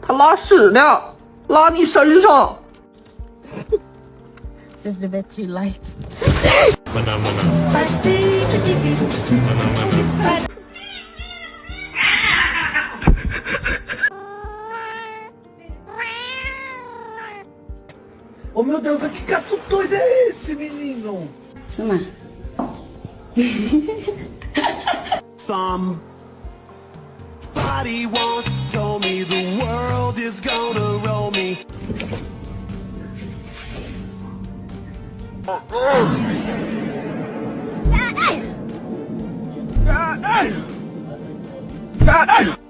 他拉屎呢，拉你身上。Just a bit too light. Mana mana. Mana mana. Oh meu Deus, que gato doido é esse, menino? Suma. Somebody once told me the world is gonna roll me. Caralho!